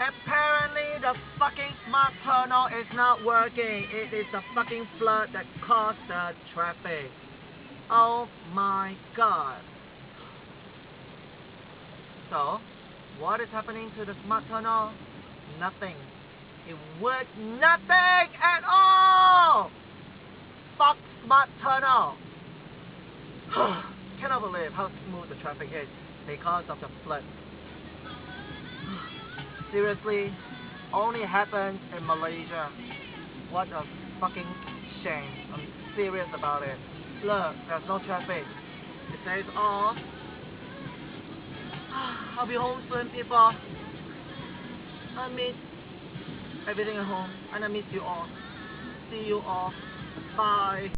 Apparently the fucking smart tunnel is not working. It is the fucking flood that caused the traffic. Oh my god. So, what is happening to the smart tunnel? Nothing. It worked nothing at all! Fuck smart tunnel! Cannot believe how smooth the traffic is because of the flood. Seriously, only happens in Malaysia. What a fucking shame. I'm serious about it. Look, there's no traffic. It says off. I'll be home soon, people. I miss everything at home, and I miss you all. See you all. Bye.